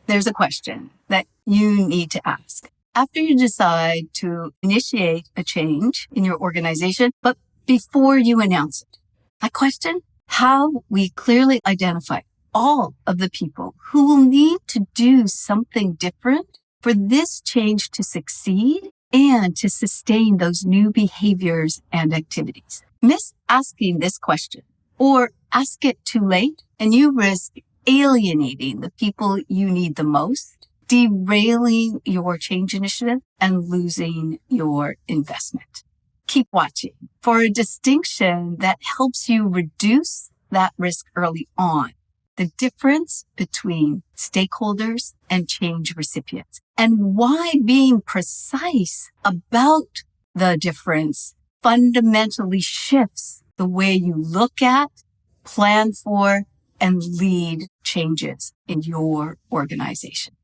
there's a question that you need to ask. After you decide to initiate a change in your organization, but before you announce it, that question, how we clearly identify all of the people who will need to do something different for this change to succeed and to sustain those new behaviors and activities. Miss asking this question or ask it too late and you risk alienating the people you need the most, derailing your change initiative, and losing your investment. Keep watching for a distinction that helps you reduce that risk early on. The difference between stakeholders and change recipients, and why being precise about the difference fundamentally shifts the way you look at, plan for, and lead changes in your organization.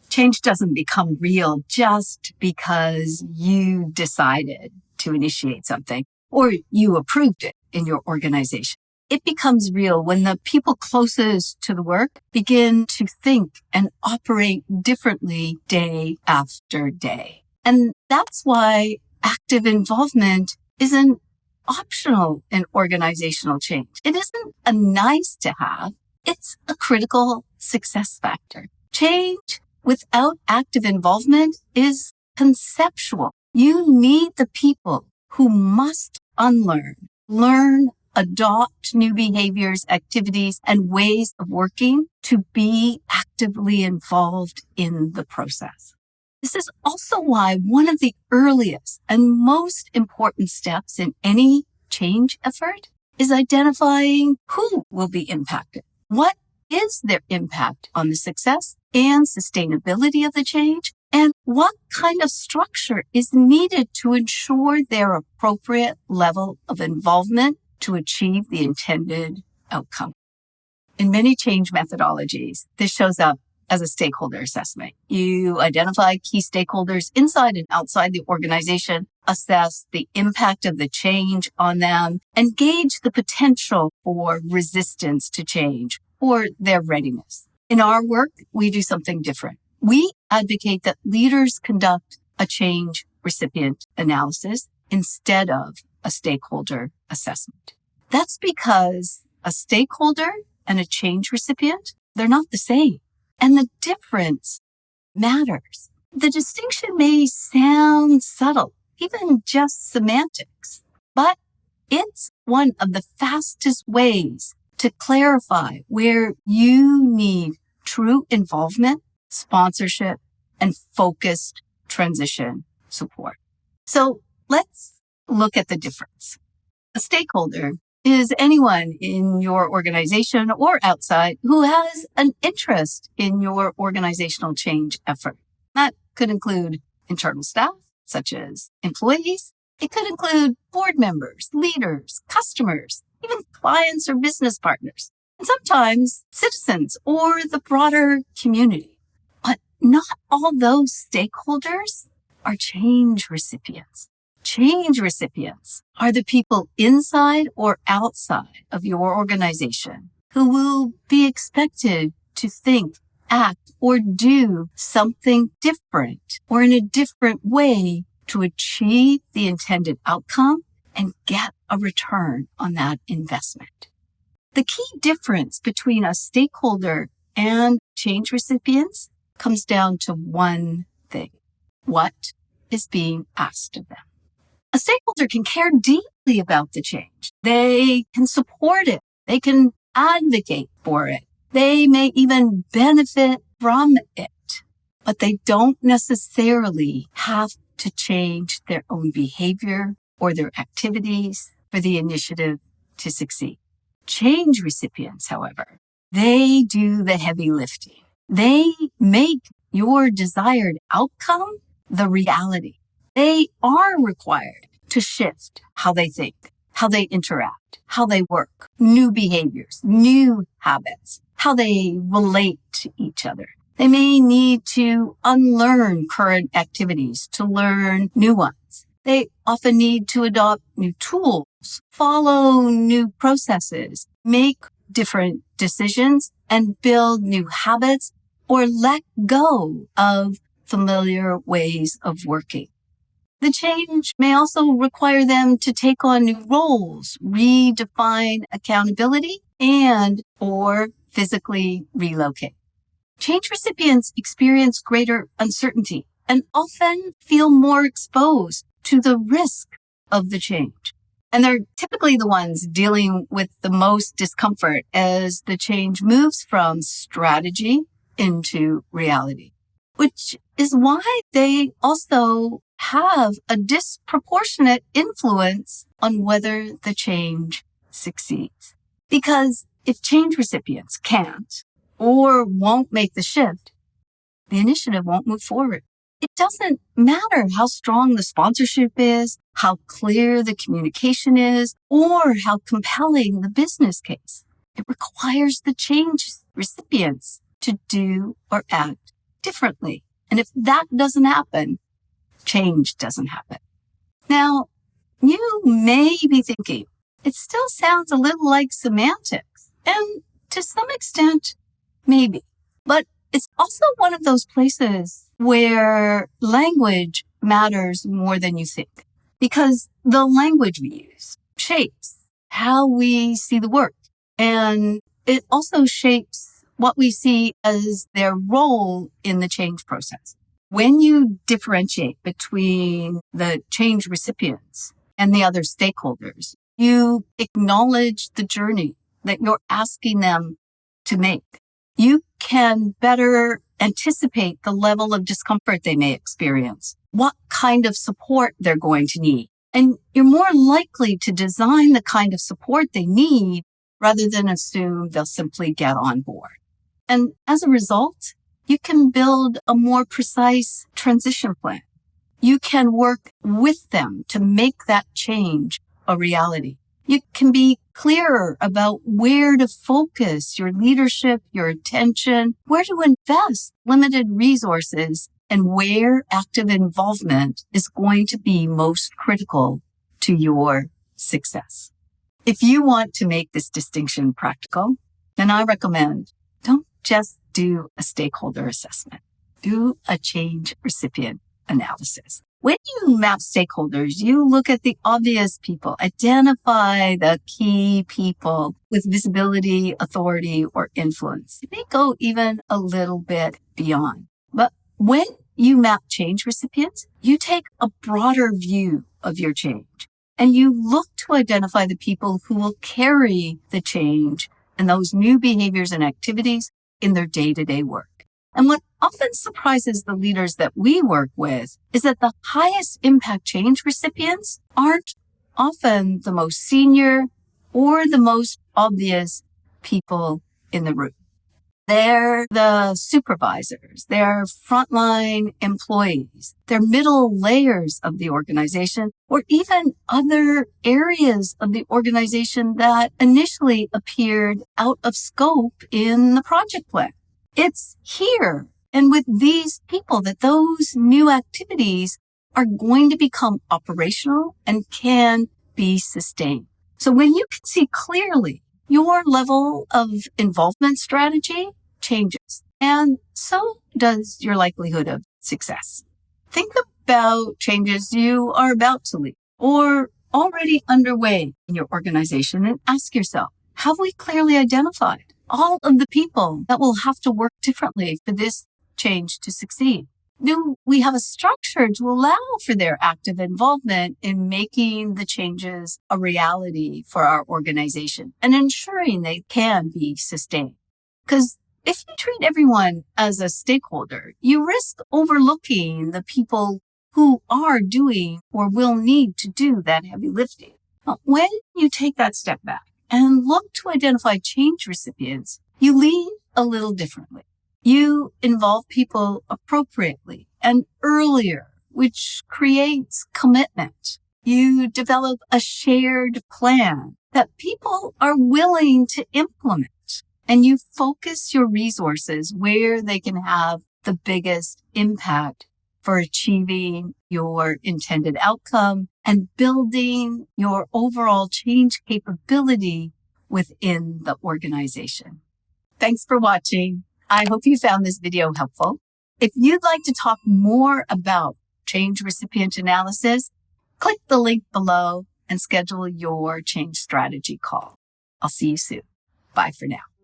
Change doesn't become real just because you decided to initiate something or you approved it in your organization. It becomes real when the people closest to the work begin to think and operate differently day after day. And that's why active involvement isn't optional in organizational change. It isn't a nice to have. It's a critical success factor. Change without active involvement is conceptual. You need the people who must unlearn, learn, adopt new behaviors, activities, and ways of working to be actively involved in the process. This is also why one of the earliest and most important steps in any change effort is identifying who will be impacted. What is their impact on the success and sustainability of the change? And what kind of structure is needed to ensure their appropriate level of involvement to achieve the intended outcome? In many change methodologies, this shows up as a stakeholder assessment. You identify key stakeholders inside and outside the organization, assess the impact of the change on them, and gauge the potential for resistance to change or their readiness. In our work, we do something different. We advocate that leaders conduct a change recipient analysis instead of a stakeholder assessment. That's because a stakeholder and a change recipient, they're not the same. And the difference matters. The distinction may sound subtle, even just semantics, but it's one of the fastest ways to clarify where you need true involvement, sponsorship, and focused transition support. So let's look at the difference. A stakeholder is anyone in your organization or outside who has an interest in your organizational change effort. That could include internal staff, such as employees. It could include board members, leaders, customers, even clients or business partners, and sometimes citizens or the broader community. But not all those stakeholders are change recipients. Change recipients are the people inside or outside of your organization who will be expected to think, act, or do something different or in a different way to achieve the intended outcome and get a return on that investment. The key difference between a stakeholder and change recipients comes down to one thing. What is being asked of them? A stakeholder can care deeply about the change. They can support it. They can advocate for it. They may even benefit from it, but they don't necessarily have to change their own behavior or their activities for the initiative to succeed. Change recipients, however, they do the heavy lifting. They make your desired outcome the reality. They are required to shift how they think, how they interact, how they work, new behaviors, new habits, how they relate to each other. They may need to unlearn current activities to learn new ones. They often need to adopt new tools, follow new processes, make different decisions and build new habits or let go of familiar ways of working. The change may also require them to take on new roles, redefine accountability, and or physically relocate. Change recipients experience greater uncertainty and often feel more exposed to the risk of the change. And they're typically the ones dealing with the most discomfort as the change moves from strategy into reality, which is why they also have a disproportionate influence on whether the change succeeds. Because if change recipients can't or won't make the shift, the initiative won't move forward. It doesn't matter how strong the sponsorship is, how clear the communication is, or how compelling the business case. It requires the change recipients to do or act differently. And if that doesn't happen, change doesn't happen. Now, you may be thinking, it still sounds a little like semantics, and to some extent, maybe. But it's also one of those places where language matters more than you think, because the language we use shapes how we see the work, and it also shapes what we see as their role in the change process. When you differentiate between the change recipients and the other stakeholders, you acknowledge the journey that you're asking them to make. You can better anticipate the level of discomfort they may experience, what kind of support they're going to need, and you're more likely to design the kind of support they need rather than assume they'll simply get on board. And as a result, you can build a more precise transition plan. You can work with them to make that change a reality. You can be clearer about where to focus your leadership, your attention, where to invest limited resources, and where active involvement is going to be most critical to your success. If you want to make this distinction practical, then I recommend don't just do a stakeholder assessment. Do a change recipient analysis. When you map stakeholders, you look at the obvious people, identify the key people with visibility, authority, or influence. You may go even a little bit beyond. But when you map change recipients, you take a broader view of your change, and you look to identify the people who will carry the change and those new behaviors and activities in their day-to-day work. And what often surprises the leaders that we work with is that the highest impact change recipients aren't often the most senior or the most obvious people in the room. They're the supervisors, they're frontline employees, they're middle layers of the organization, or even other areas of the organization that initially appeared out of scope in the project plan. It's here and with these people that those new activities are going to become operational and can be sustained. So when you can see clearly, your level of involvement strategy changes, and so does your likelihood of success. Think about changes you are about to lead or already underway in your organization and ask yourself, have we clearly identified all of the people that will have to work differently for this change to succeed? Do we have a structure to allow for their active involvement in making the changes a reality for our organization and ensuring they can be sustained? Because if you treat everyone as a stakeholder, you risk overlooking the people who are doing or will need to do that heavy lifting. But when you take that step back and look to identify change recipients, you lead a little differently. You involve people appropriately and earlier, which creates commitment. You develop a shared plan that people are willing to implement, and you focus your resources where they can have the biggest impact for achieving your intended outcome and building your overall change capability within the organization. Thanks for watching. I hope you found this video helpful. If you'd like to talk more about change recipient analysis, click the link below and schedule your change strategy call. I'll see you soon. Bye for now.